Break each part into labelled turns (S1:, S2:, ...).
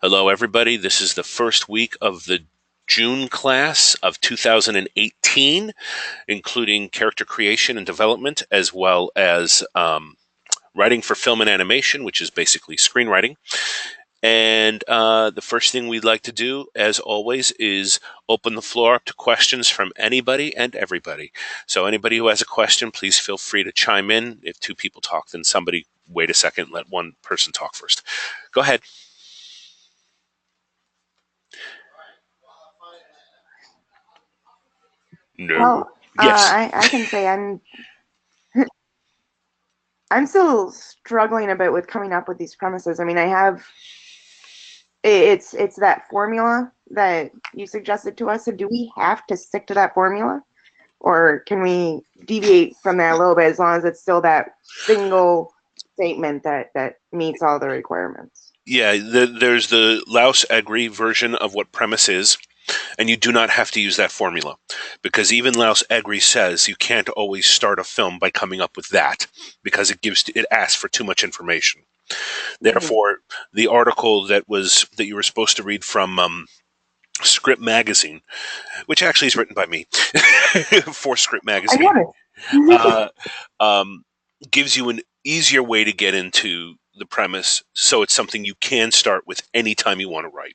S1: Hello, everybody. This is the first week of the June class of 2018, including character creation and development, as well as writing for film and animation, which is basically screenwriting. And the first thing we'd like to do, as always, is open the floor up to questions from anybody and everybody. So anybody who has a question, please feel free to chime in. If two people talk, then somebody wait a second, let one person talk first. Go ahead. No.
S2: Well,
S1: Yes.
S2: I can say I'm still struggling a bit with coming up with these premises. I mean, I have it's that formula that you suggested to us. So do we have to stick to that formula, or can we deviate from that a little bit as long as it's still that single statement that meets all the requirements?
S1: Yeah, there's the Laus Agri version of what premise is, and you do not have to use that formula because even Laus Agri says you can't always start a film by coming up with that because it asks for too much information.
S2: Mhm.
S1: Therefore, the article that you were supposed to read from Script Magazine, which actually is written by me for Script
S2: I
S1: Magazine,
S2: noticed.
S1: uh, um, gives you an easier way to get into the premise so it's something you can start with anytime you want to write.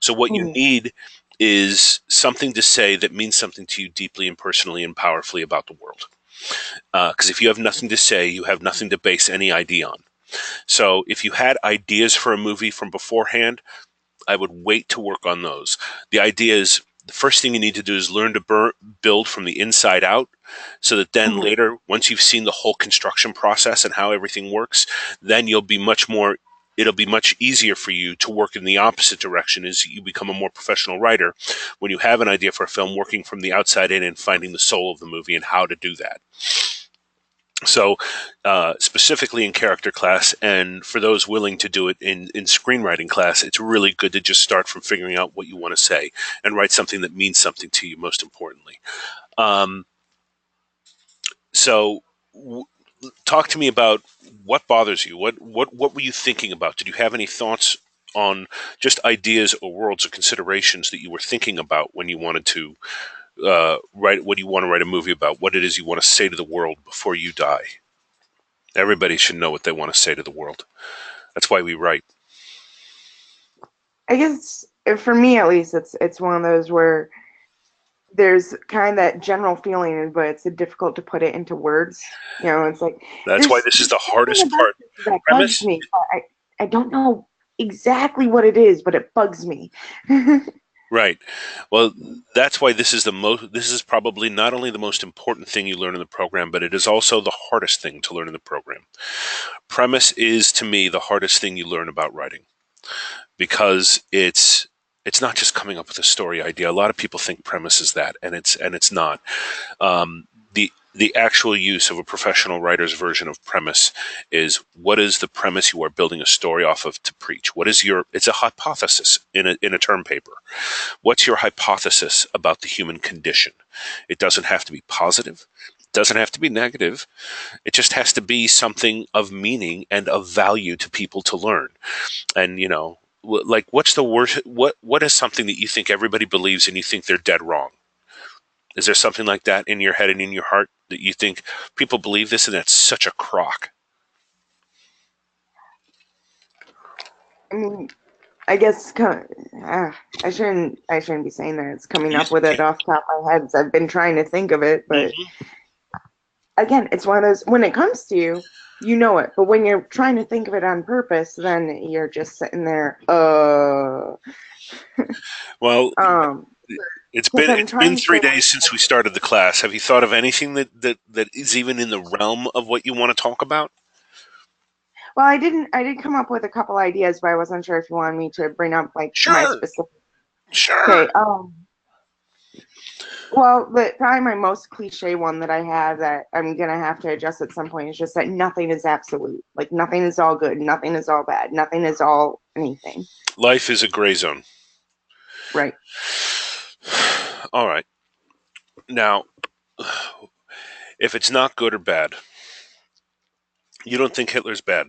S1: So what you
S2: Mhm.
S1: need is something to say that means something to you deeply and personally and powerfully about the world. Because if you have nothing to say, you have nothing to base any idea on. So if you had ideas for a movie from beforehand, I would wait to work on those. The idea is the first thing you need to do is learn to build from the inside out so that then
S2: Mhm.
S1: later, once you've seen the whole construction process and how everything works, then it'll be much easier for you to work in the opposite direction as you become a more professional writer when you have an idea for a film, working from the outside in and finding the soul of the movie and how to do that. So, specifically in character class, and for those willing to do it in screenwriting class, it's really good to just start from figuring out what you want to say and write something that means something to you, most importantly. Um, so, w- talk to me about what bothers you. What were you thinking about? Did you have any thoughts on just ideas or worlds or considerations that you were thinking about when you wanted to write? What do you want to write a movie about? What it is you want to say to the world before you die? Everybody should know what they want to say to the world. That's why we write.
S2: I guess for me at least, it's one of those where there's kind of that general feeling, but it's difficult to put it into words. It's like
S1: That's why this is
S2: there's
S1: the
S2: something
S1: hardest
S2: about
S1: part.
S2: this that bugs
S1: Premise?
S2: me. But I don't know exactly what it is, but it bugs me.
S1: Right. Well, that's why this is probably not only the most important thing you learn in the program, but it is also the hardest thing to learn in the program. Premise is to me the hardest thing you learn about writing because it's not just coming up with a story idea. A lot of people think premise is that, and it's not. The actual use of a professional writer's version of premise is what is the premise you are building a story off of to preach? What is your? It's a hypothesis in a term paper. What's your hypothesis about the human condition? It doesn't have to be positive. It doesn't have to be negative. It just has to be something of meaning and of value to people to learn. And like what's the worst? What is something that you think everybody believes and you think they're dead wrong? Is there something like that in your head and in your heart that you think people believe this and that's such a crock?
S2: I mean, I guess I shouldn't be saying that. It's coming
S1: You
S2: up with it off the top of my head. I've been trying to think of it, but
S1: Mhm.
S2: again, it's one of those when it comes to you, you know it. But when you're trying to think of it on purpose, then you're just sitting there,
S1: Well,
S2: um, because I'm
S1: it's been
S2: trying to stay
S1: 3 days
S2: away
S1: since
S2: from.
S1: we started the class. Have you thought of anything that is even in the realm of what you want to talk about?
S2: Well, I did come up with a couple ideas, but I wasn't sure if you wanted me to bring up like my
S1: Sure,
S2: specific.
S1: sure.
S2: Okay. Well, probably my most cliche one that I have that I'm gonna have to adjust at some point is just that nothing is absolute. Like nothing is all good, nothing is all bad, nothing is all anything.
S1: Life is a gray zone.
S2: Right.
S1: All right. Now, if it's not good or bad, you don't think Hitler's bad.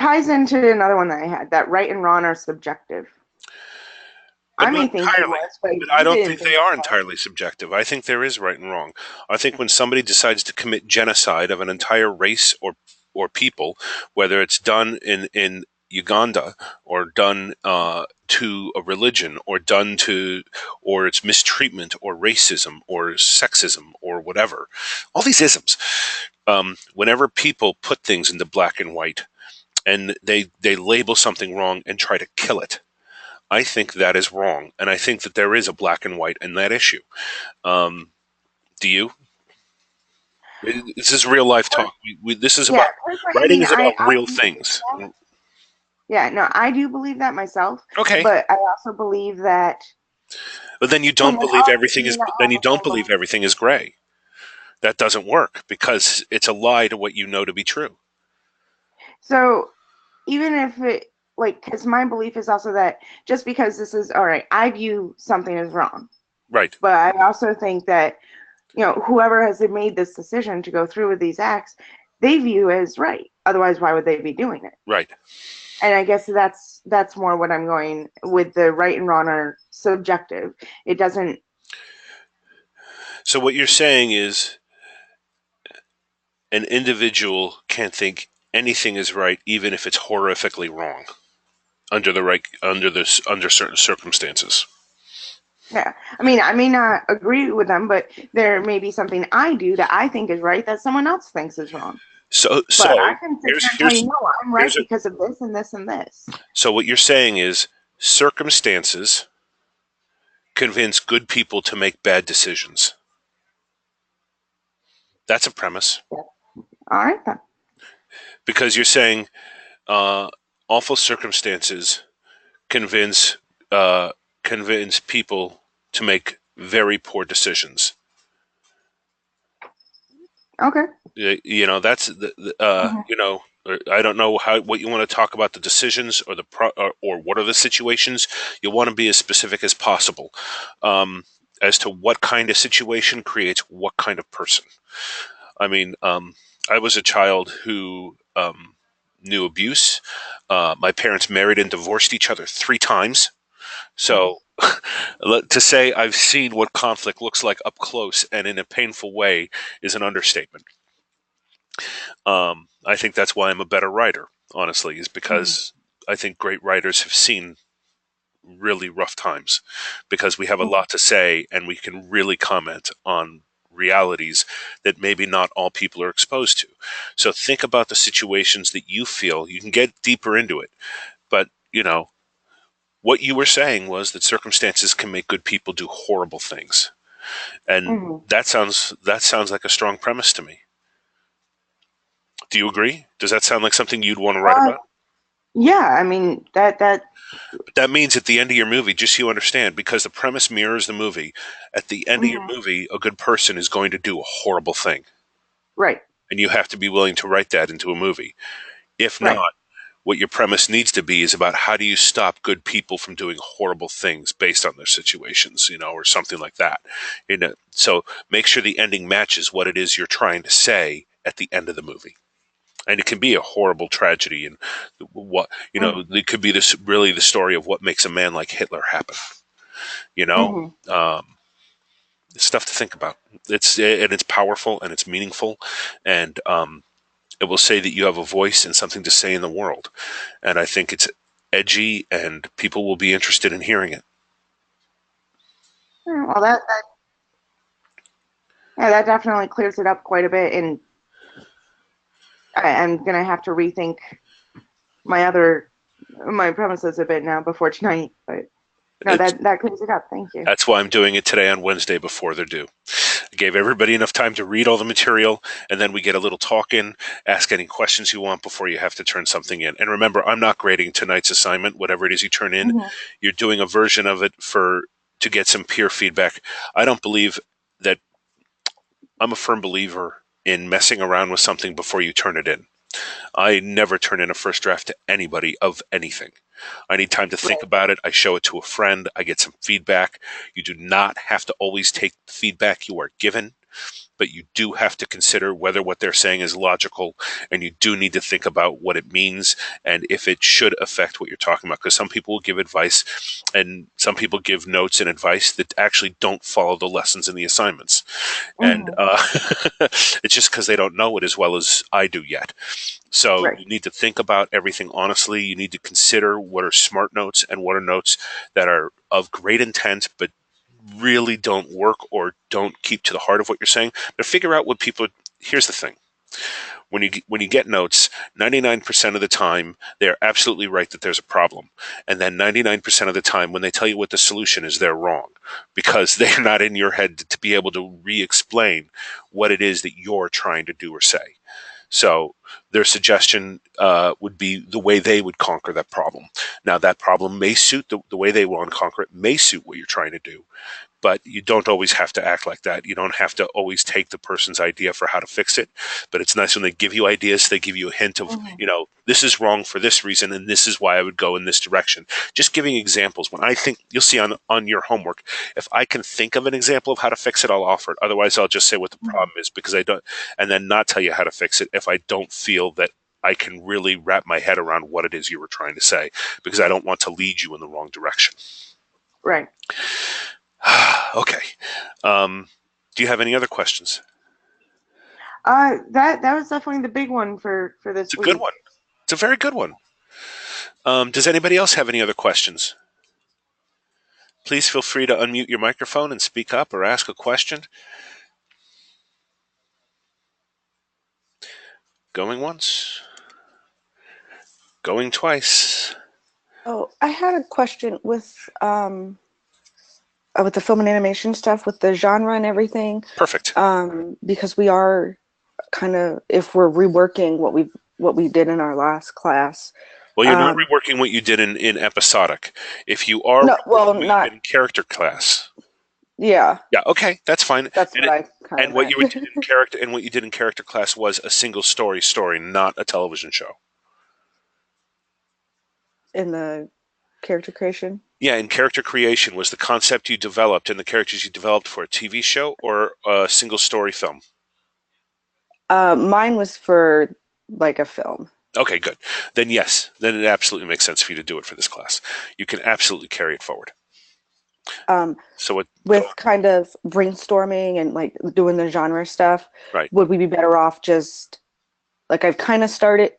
S2: ties into another one that I had, that right and wrong are subjective.
S1: But
S2: I
S1: not
S2: may think it
S1: entirely.
S2: was, but
S1: But I
S2: you
S1: don't
S2: didn't
S1: think they
S2: think it
S1: are
S2: was.
S1: entirely subjective. I think there is right and wrong. I think when somebody decides to commit genocide of an entire race or people, whether it's done in Uganda or done to a religion or done to or it's mistreatment or racism or sexism or whatever, all these isms. Whenever people put things into black and white and they label something wrong and try to kill it, I think that is wrong, and I think that there is a black and white in that issue. Um, do you? This is real life talk. This is
S2: Yeah,
S1: about
S2: personally, I
S1: writing
S2: mean,
S1: is about
S2: I
S1: real
S2: do believe
S1: things.
S2: that. Yeah, no, I do believe that myself,
S1: Okay,
S2: but I also believe that
S1: but then you don't
S2: someone
S1: believe
S2: else
S1: everything
S2: may
S1: is.
S2: not
S1: Then
S2: have
S1: you
S2: the
S1: don't
S2: same
S1: believe
S2: belief.
S1: everything is gray. That doesn't work because it's a lie to what you know to be true.
S2: So even if it, like, because my belief is also that just because this is all right, I view something as wrong,
S1: Right,
S2: but I also think that whoever has made this decision to go through with these acts, they view as right. Otherwise, why would they be doing it?
S1: right.
S2: And I guess that's more what I'm going with. The right and wrong are subjective. It doesn't.
S1: So what you're saying is an individual can't think anything is right, even if it's horrifically wrong under certain circumstances.
S2: Yeah, I mean, I may not agree with them, but there may be something I do that I think is right that someone else thinks is wrong.
S1: So
S2: But I
S1: so
S2: can sit
S1: here's
S2: there and tell you,
S1: here's
S2: no, I'm right
S1: here's a
S2: because of this and this and this.
S1: so what you're saying is circumstances convince good people to make bad decisions. That's a premise
S2: Yeah. All right then.
S1: because you're saying uh, awful circumstances convince uh, convince people to make very poor decisions.
S2: Okay.
S1: That's the
S2: Mhm.
S1: I don't know how what you want to talk about the decisions or or what are the situations. You want to be as specific as possible as to what kind of situation creates what kind of person. I mean, I was a child who knew abuse. My parents married and divorced each other 3 times. So to say I've seen what conflict looks like up close and in a painful way is an understatement. I think that's why I'm a better writer, honestly, is
S2: Mhm.
S1: because I think great writers have seen really rough times because we have a lot to say and we can really comment on realities that maybe not all people are exposed to. So think about the situations that you feel. You can get deeper into it, but what you were saying was that circumstances can make good people do horrible things. And
S2: Mhm.
S1: that sounds like a strong premise to me. Do you agree? Does that sound like something you'd want to write
S2: Uh,
S1: about?
S2: yeah, I mean that.
S1: But that means at the end of your movie, just so you understand, because the premise mirrors the movie, at the end of your
S2: Mhm.
S1: movie, a good person is going to do a horrible thing.
S2: Right.
S1: And you have to be willing to write that into a movie. If
S2: Right.
S1: not, what your premise needs to be is about how do you stop good people from doing horrible things based on their situations, or something like that. So make sure the ending matches what it is you're trying to say at the end of the movie. And it can be a horrible tragedy, and
S2: Mhm.
S1: it could be this really the story of what makes a man like Hitler happen. You know,
S2: Mhm.
S1: it's stuff to think about. It's powerful and it's meaningful, and it will say that you have a voice and something to say in the world. And I think it's edgy, and people will be interested in hearing it.
S2: Yeah, well, that yeah, that definitely clears it up quite a bit, and I'm gonna have to rethink my other my premises a bit now before tonight. But no,
S1: It's,
S2: that clears it up. Thank you.
S1: that's why I'm doing it today on Wednesday before they're due. I gave everybody enough time to read all the material, and then we get a little talk in, ask any questions you want before you have to turn something in. And remember, I'm not grading tonight's assignment, whatever it is you turn in.
S2: Mhm.
S1: You're doing a version of it to get some peer feedback. I don't believe that I'm a firm believer in messing around with something before you turn it in. I never turn in a first draft to anybody of anything. I need time to think
S2: Right.
S1: about it. I show it to a friend. I get some feedback. You do not have to always take the feedback you are given, but you do have to consider whether what they're saying is logical, and you do need to think about what it means and if it should affect what you're talking about. Because some people will give advice, and some people give notes and advice that actually don't follow the lessons in the assignments. And
S2: Mhm.
S1: it's just because they don't know it as well as I do yet. So
S2: Right.
S1: you need to think about everything honestly. You need to consider what are smart notes and what are notes that are of great intent, but really don't work or don't keep to the heart of what you're saying. But figure out what people. Here's the thing: when you get notes, 99% of the time they're absolutely right that there's a problem, and then 99% of the time when they tell you what the solution is, they're wrong because they're not in your head to be able to re-explain what it is that you're trying to do or say. So their suggestion would be the way they would conquer that problem. Now, that problem may suit the way they want to conquer it, may suit what you're trying to do, but you don't always have to act like that. You don't have to always take the person's idea for how to fix it. But it's nice when they give you ideas, they give you a hint of,
S2: Mhm.
S1: this is wrong for this reason, and this is why I would go in this direction. Just giving examples. When I think, you'll see on your homework, if I can think of an example of how to fix it, I'll offer it. Otherwise, I'll just say what the
S2: Mhm.
S1: problem is because I don't, and then not tell you how to fix it if I don't feel that I can really wrap my head around what it is you were trying to say, because I don't want to lead you in the wrong direction.
S2: Right.
S1: Okay. Um, do you have any other questions?
S2: That was definitely the big one for
S1: It's
S2: this
S1: a good
S2: week.
S1: one. It's a very good one. Does anybody else have any other questions? Please feel free to unmute your microphone and speak up or ask a question. Going once, going twice.
S3: Oh, I had a question with the film and animation stuff, with the genre and everything,
S1: Perfect.
S3: because we are kind of, if we're reworking what we did in our last class.
S1: Well, you're not
S3: Um,
S1: reworking what you did in episodic. If you are
S3: no, well,
S1: reworking what you did
S3: not,
S1: in character class,
S3: yeah,
S1: yeah, okay, that's fine.
S3: that's
S1: And
S3: what
S1: it,
S3: I kind of
S1: and what
S3: meant.
S1: you did in character and what you did in character class was a single story, not a television show.
S3: In the character creation.
S1: Yeah, and character creation was the concept you developed and the characters you developed for a TV show or a single story film.
S3: Mine was for like a film.
S1: Okay, good. Then yes, then it absolutely makes sense for you to do it for this class. You can absolutely carry it forward.
S3: Um,
S1: So what? Go on.
S3: with kind of brainstorming and like doing the genre stuff,
S1: Right.
S3: would we be better off just like I've kind of started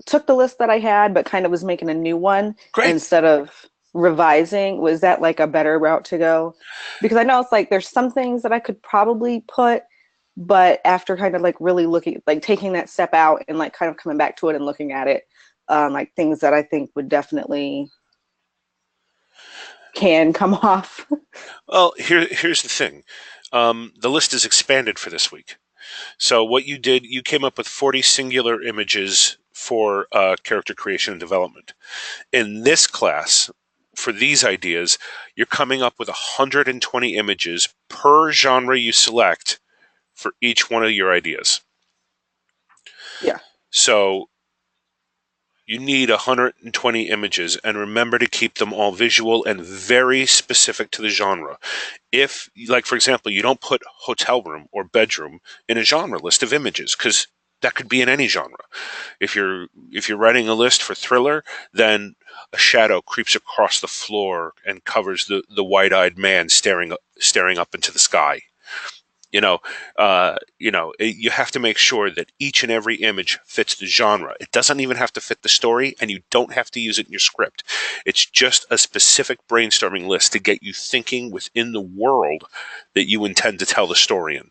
S3: took the list that I had, but kind of was making a new one
S1: Great.
S3: instead of revising? Was that like a better route to go? Because I know it's like there's some things that I could probably put, but after kind of like really looking, like taking that step out and like kind of coming back to it and looking at it, like things that I think would definitely can come off.
S1: Well, here's the thing. The list is expanded for this week. So what you did, you came up with 40 singular images for character creation and development. In this class, for these ideas, you're coming up with 120 images per genre you select for each one of your ideas.
S3: Yeah.
S1: So you need 120 images, and remember to keep them all visual and very specific to the genre. If, like, for example, you don't put hotel room or bedroom in a genre list of images, because that could be in any genre. If you're writing a list for thriller, then a shadow creeps across the floor and covers the wide-eyed man staring up into the sky. You have to make sure that each and every image fits the genre. It doesn't even have to fit the story, and you don't have to use it in your script. It's just a specific brainstorming list to get you thinking within the world that you intend to tell the story in.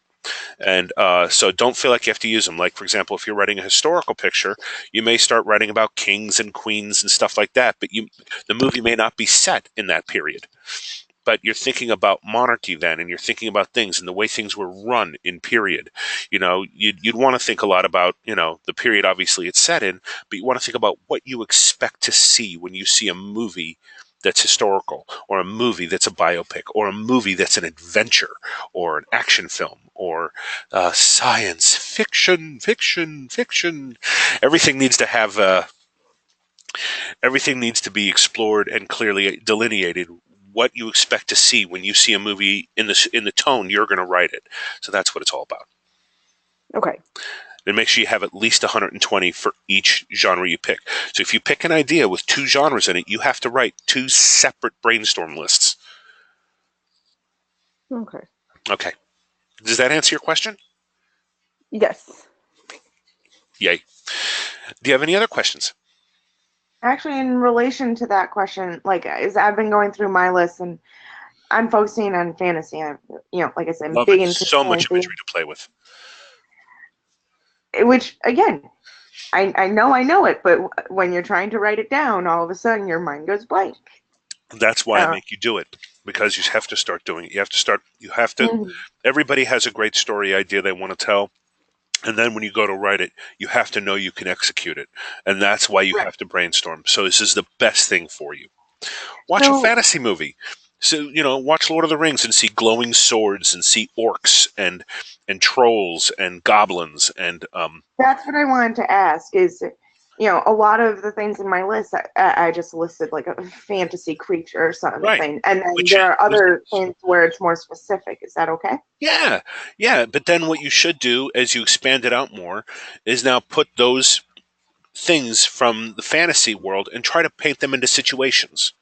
S1: And so don't feel like you have to use them. Like, for example, if you're writing a historical picture, you may start writing about kings and queens and stuff like that, but the movie may not be set in that period, but you're thinking about monarchy then, and you're thinking about things and the way things were run in period. You'd want to think a lot about, the period obviously it's set in, but you want to think about what you expect to see when you see a movie that's historical, or a movie that's a biopic, or a movie that's an adventure, or an action film, or science fiction. Everything needs to have everything needs to be explored and clearly delineated what you expect to see when you see a movie in the tone you're going to write it. So that's what it's all about.
S3: Okay.
S1: And make sure you have at least 120 for each genre you pick. So if you pick an idea with 2 genres in it, you have to write 2 separate brainstorm lists.
S3: Okay.
S1: Okay. Does that answer your question?
S3: Yes.
S1: Yay. Do you have any other questions?
S2: Actually, in relation to that question, like, as I've been going through my list and I'm focusing on fantasy, I'm, like I said, I'm
S1: Love
S2: big
S1: it.
S2: into
S1: So much
S2: fantasy,
S1: imagery to play with.
S2: which again, I know it, but when you're trying to write it down, all of a sudden your mind goes blank.
S1: That's why I
S2: Uh,
S1: make you do it, because you have to start doing it. You have to,
S2: mhm.
S1: everybody has a great story idea they want to tell. And then when you go to write it, you have to know you can execute it. And that's why you
S2: Right.
S1: have to brainstorm. So this is the best thing for you. Watch a
S2: So
S1: fantasy movie. So, watch Lord of the Rings and see glowing swords and see orcs and trolls and goblins and
S2: that's what I wanted to ask is, a lot of the things in my list, I just listed like a fantasy creature or
S1: right.
S2: something. And then
S1: Which
S2: there are
S1: was
S2: other things where it's more specific. Is that okay?
S1: Yeah, yeah. But then what you should do as you expand it out more is now put those things from the fantasy world and try to paint them into situations.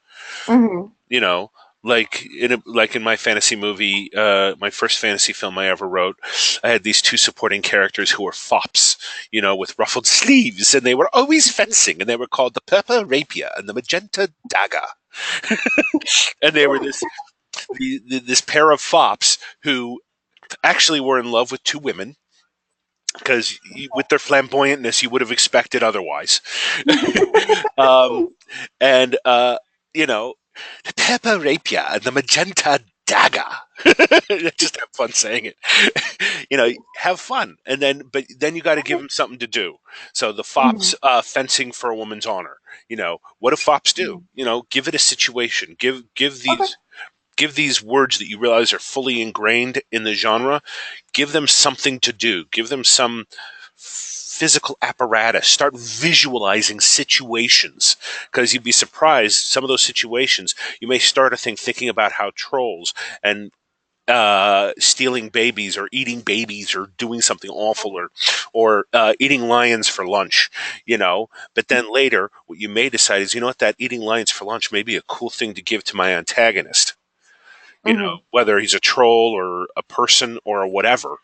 S2: Hmm.
S1: You know, like in my fantasy movie, my first fantasy film I ever wrote, I had these 2 supporting characters who were fops, with ruffled sleeves, and they were always fencing, and they were called the purple rapier and the magenta dagger, and they were this pair of fops who actually were in love with 2 women because with their flamboyantness, you would have expected otherwise. um, and you know, the purple rapier and the magenta dagger. Just have fun saying it. Have fun, and then you got to give them something to do. So the fops
S2: Hmm.
S1: fencing for a woman's honor. What do fops do? Give it a situation. Give
S2: Okay.
S1: these words that you realize are fully ingrained in the genre, give them something to do, give them some physical apparatus, start visualizing situations, because you'd be surprised some of those situations you may start thinking about how trolls and stealing babies or eating babies or doing something awful or eating lions for lunch, but then later what you may decide is, what, that eating lions for lunch may be a cool thing to give to my antagonist,
S2: Hmm.
S1: whether he's a troll or a person or a whatever,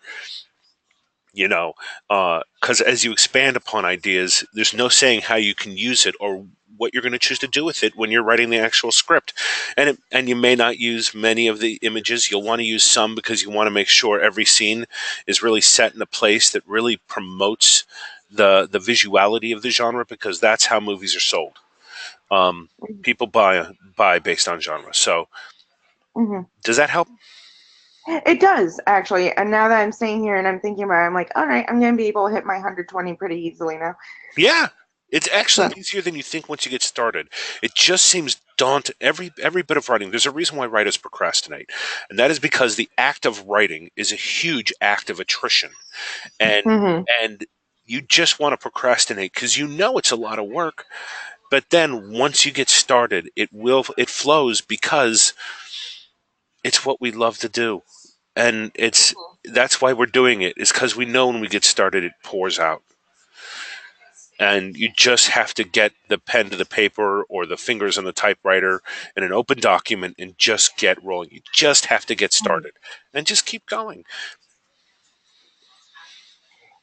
S1: because as you expand upon ideas, there's no saying how you can use it or what you're going to choose to do with it when you're writing the actual script. And you may not use many of the images. You'll want to use some because you want to make sure every scene is really set in a place that really promotes the visuality of the genre, because that's how movies are sold. People buy based on genre. So
S2: Hmm.
S1: does that help?
S2: It does actually. And now that I'm staying here and I'm thinking about it, I'm like, all right, I'm gonna be able to hit my 120 pretty easily now.
S1: Yeah, it's actually
S2: So.
S1: easier than you think once you get started. It just seems daunting. Every bit of writing, there's a reason why writers procrastinate, and that is because the act of writing is a huge act of attrition, and
S2: Hmm.
S1: and you just want to procrastinate because it's a lot of work. But then once you get started, it flows because it's what we love to do, and that's why we're doing it. Is because we know when we get started, it pours out. And you just have to get the pen to the paper or the fingers on the typewriter in an open document and just get rolling. You just have to get started and just keep going.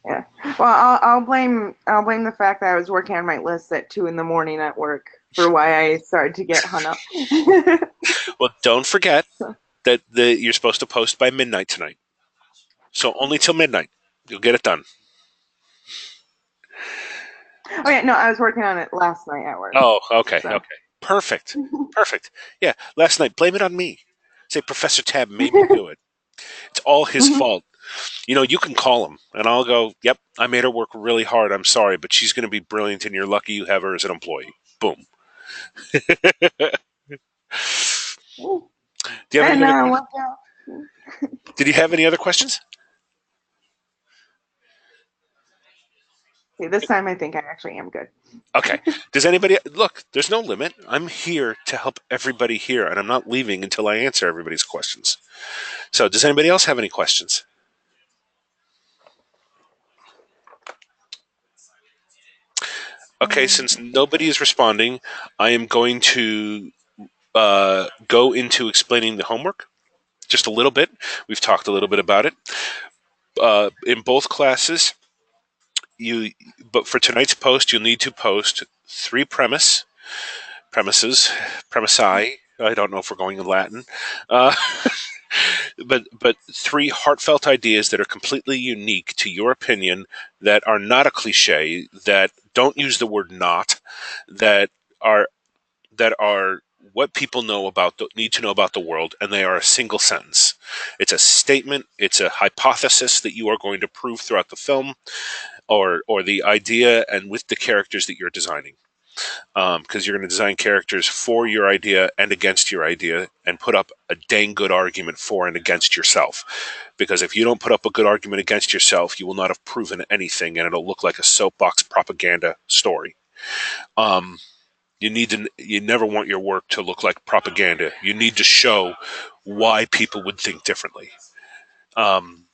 S2: Yeah. Well, I'll blame the fact that I was working on my list at 2 in the morning at work for why I started to get hung up.
S1: Well, don't forget
S2: So,
S1: that you're supposed to post by midnight tonight. So only till midnight. You'll get it done.
S2: oh yeah, no, I was working on it last night at work.
S1: Oh, okay,
S2: So.
S1: okay. Perfect. Perfect. Yeah, last night, blame it on me. Say, Professor Tabb made me do it. It's all his
S2: Mhm.
S1: fault. You can call him, and I'll go, yep, I made her work really hard. I'm sorry, but she's going to be brilliant, and you're lucky you have her as an employee. Boom. Do you have any
S2: And
S1: other?
S2: what else?
S1: Did you have any other questions?
S2: Okay, this time I think I actually am good.
S1: Okay. Does anybody look? There's no limit. I'm here to help everybody here, and I'm not leaving until I answer everybody's questions. So, does anybody else have any questions? Okay, since nobody is responding, I am going to go into explaining the homework just a little bit. We've talked a little bit about it. In both classes, but for tonight's post, you'll need to post 3 premises, premisi. I don't know if we're going in Latin, uh, but 3 heartfelt ideas that are completely unique to your opinion, that are not a cliche, that don't use the word "not," that are what people need to know about the world, and they are a single sentence. It's a statement. It's a hypothesis that you are going to prove throughout the film, or the idea, and with the characters that you're designing. Because you're going to design characters for your idea and against your idea, and put up a dang good argument for and against yourself. Because if you don't put up a good argument against yourself, you will not have proven anything, and it'll look like a soapbox propaganda story. Um, you never want your work to look like propaganda. You need to show why people would think differently. Um,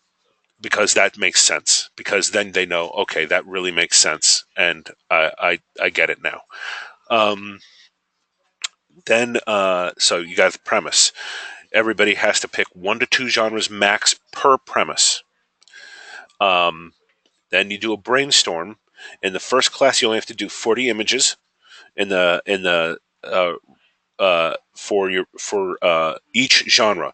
S1: because that makes sense. Because then they know, okay, that really makes sense, and I get it now. Um, so you got the premise. Everybody has to pick 1 to 2 genres max per premise. Um, then you do a brainstorm. In the first class, you only have to do 40 images. For each genre.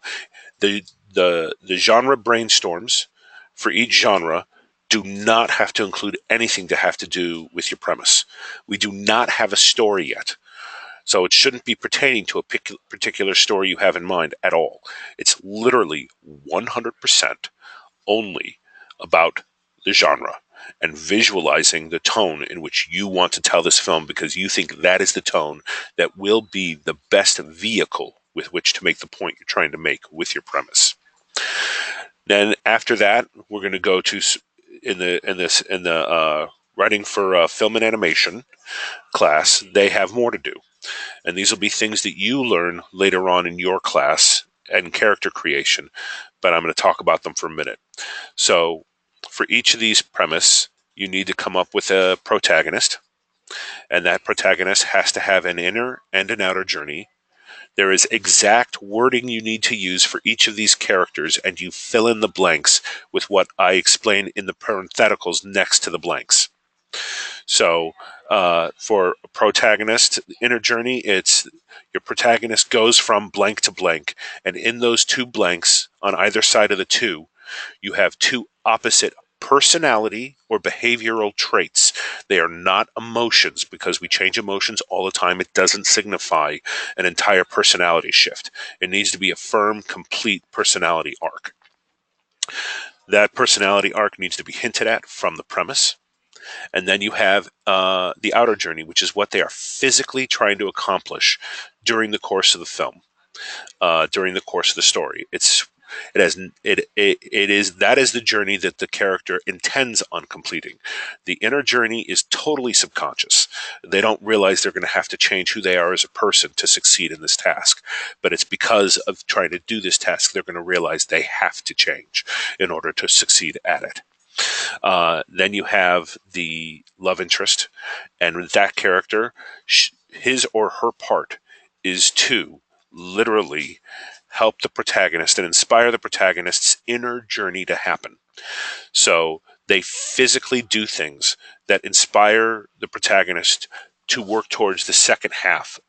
S1: The the genre brainstorms for each genre do not have to include anything to have to do with your premise. We do not have a story yet. So it shouldn't be pertaining to a particular story you have in mind at all. It's literally 100% only about the genre and visualizing the tone in which you want to tell this film, because you think that is the tone that will be the best vehicle with which to make the point you're trying to make with your premise. Then after that, we're going to go to in the writing for film and animation class. They have more to do, and these will be things that you learn later on in your class and character creation. But I'm going to talk about them for a minute. So, for each of these premise, you need to come up with a protagonist, and that protagonist has to have an inner and an outer journey. There is exact wording you need to use for each of these characters, and you fill in the blanks with what I explain in the parentheticals next to the blanks. So, for a protagonist inner journey, it's your protagonist goes from blank to blank, and in those 2 blanks on either side of the 2, you have 2 opposite personality or behavioral traits. They are not emotions, because we change emotions all the time. It doesn't signify an entire personality shift. It needs to be a firm, complete personality arc. That personality arc needs to be hinted at from the premise. And then you have the outer journey, which is what they are physically trying to accomplish during the course of the film, during the course of the story. It is that is the journey that the character intends on completing. The inner journey is totally subconscious. They don't realize they're going to have to change who they are as a person to succeed in this task. But it's because of trying to do this task, they're going to realize they have to change in order to succeed at it. Then you have the love interest, and with that character, his or her part is to literally help the protagonist and inspire the protagonist's inner journey to happen. So they physically do things that inspire the protagonist to work towards the second half,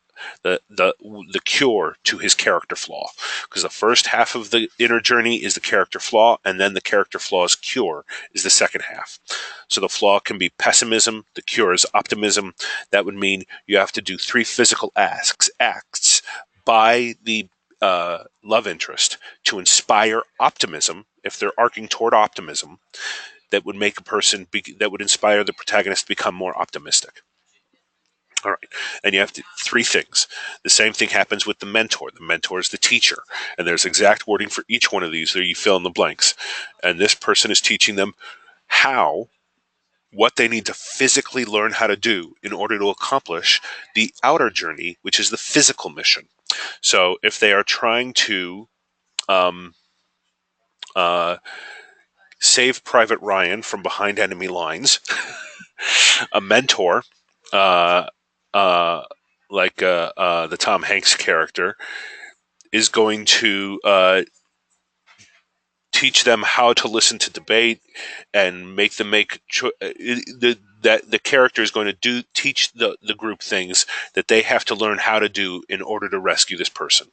S1: the cure to his character flaw. Because the first half of the inner journey is the character flaw, and then the character flaw's cure is the second half. So the flaw can be pessimism, the cure is optimism. That would mean you have to do 3 physical acts by the love interest to inspire optimism. If they're arcing toward optimism, that would make a person that would inspire the protagonist to become more optimistic. All right. And you have 3 things. The same thing happens with the mentor. The mentor is the teacher. And there's exact wording for each one of these. There you fill in the blanks. And this person is teaching them what they need to physically learn how to do in order to accomplish the outer journey, which is the physical mission. So if they are trying to um, uh, save Private Ryan from behind enemy lines, a mentor uh, uh, the Tom Hanks character, is going to teach them how to listen to debate and make them that the character is going to teach the group things that they have to learn how to do in order to rescue this person.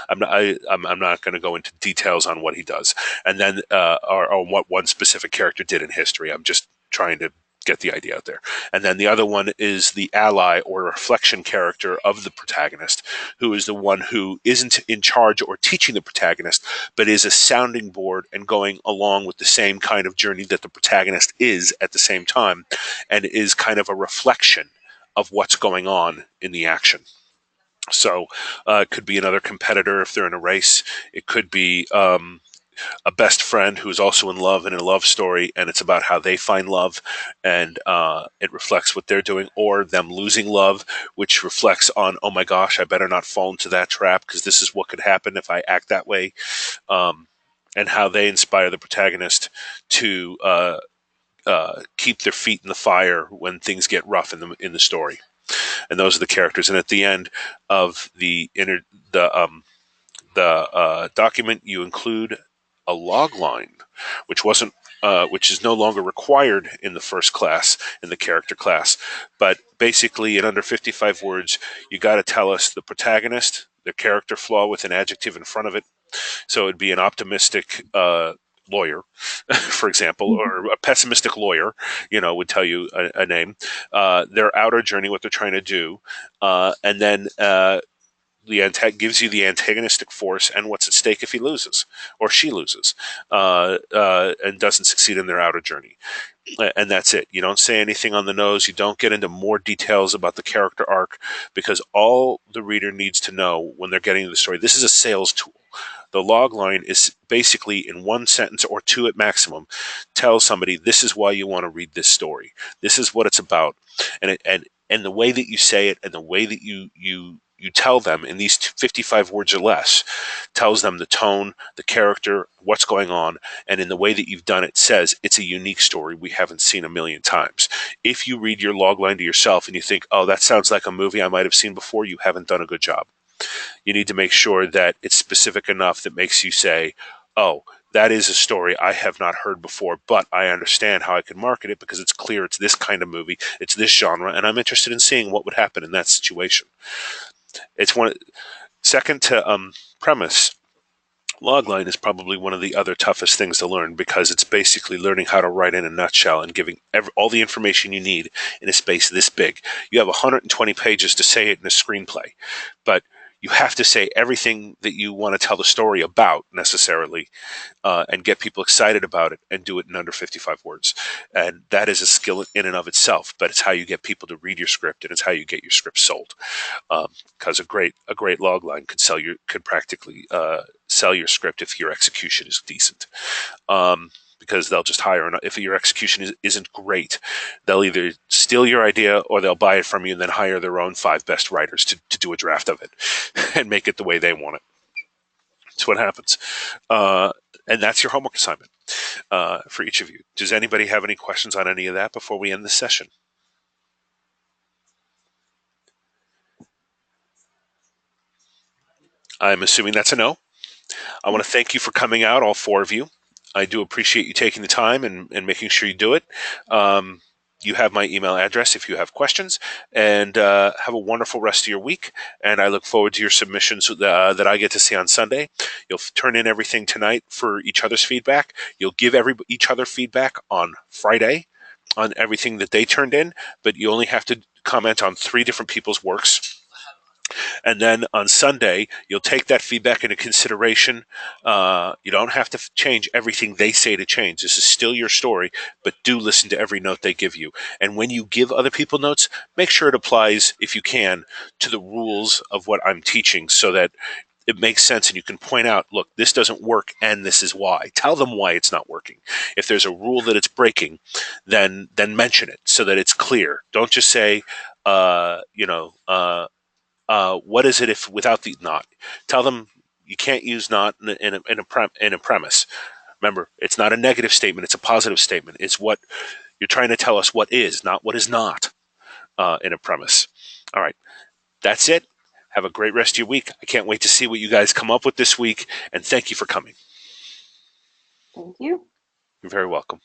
S1: I'm not going to go into details on what he does, and then or what one specific character did in history. I'm just trying to get the idea out there. And then the other one is the ally or reflection character of the protagonist, who is the one who isn't in charge or teaching the protagonist, but is a sounding board and going along with the same kind of journey that the protagonist is at the same time, and is kind of a reflection of what's going on in the action. So it could be another competitor if they're in a race. It could be a best friend who is also in love in a love story, and it's about how they find love, and it reflects what they're doing, or them losing love, which reflects on, oh my gosh, I better not fall into that trap because this is what could happen if I act that way, and how they inspire the protagonist to keep their feet in the fire when things get rough in the story. And those are the characters. And at the end of the document, you include a log line, which wasn't which is no longer required in the first class, in the character class. But basically, in under 55 words, you got to tell us the protagonist, their character flaw with an adjective in front of it. So it'd be an optimistic lawyer, for example, or a pessimistic lawyer, would tell you a name, their outer journey, what they're trying to do, and then gives you the antagonistic force and what's at stake if he loses or she loses, and doesn't succeed in their outer journey. And that's it. You don't say anything on the nose. You don't get into more details about the character arc, because all the reader needs to know when they're getting to the story, this is a sales tool. The log line is basically, in one sentence or two at maximum, tell somebody this is why you want to read this story. This is what it's about, and the way that you say it and the way that you tell them in these 55 words or less tells them the tone, the character, what's going on, and in the way that you've done it says it's a unique story we haven't seen a million times. If you read your logline to yourself and you think, oh, that sounds like a movie I might have seen before, you haven't done a good job. You need to make sure that it's specific enough that makes you say, oh, that is a story I have not heard before, but I understand how I can market it because it's clear it's this kind of movie, it's this genre, and I'm interested in seeing what would happen in that situation. It's one second to premise. Logline is probably one of the other toughest things to learn, because it's basically learning how to write in a nutshell and giving all the information you need in a space this big. You have 120 pages to say it in a screenplay, but you have to say everything that you want to tell the story about necessarily, and get people excited about it, and do it in under 55 words. And that is a skill in and of itself, but it's how you get people to read your script, and it's how you get your script sold. Because a great log line could practically sell your script if your execution is decent. Because they'll just hire, if your execution isn't great, they'll either steal your idea or they'll buy it from you and then hire their own 5 best writers to do a draft of it and make it the way they want it. That's what happens. And that's your homework assignment for each of you. Does anybody have any questions on any of that before we end this session? I'm assuming that's a no. I want to thank you for coming out, all 4 of you. I do appreciate you taking the time and making sure you do it. You have my email address if you have questions, and have a wonderful rest of your week. And I look forward to your submissions that I get to see on Sunday. You'll turn in everything tonight for each other's feedback. You'll give each other feedback on Friday on everything that they turned in, but you only have to comment on 3 different people's works. And then on Sunday, you'll take that feedback into consideration. You don't have to change everything they say to change. This is still your story, but do listen to every note they give you. And when you give other people notes, make sure it applies, if you can, to the rules of what I'm teaching, so that it makes sense and you can point out, look, this doesn't work and this is why. Tell them why it's not working. If there's a rule that it's breaking, then mention it so that it's clear. Don't just say, what is it if without the not? Tell them you can't use not in a premise. Remember, it's not a negative statement; it's a positive statement. It's what you're trying to tell us what is, not what is not. in a premise. All right, that's it. Have a great rest of your week. I can't wait to see what you guys come up with this week, and thank you for coming.
S2: Thank you.
S1: You're very welcome.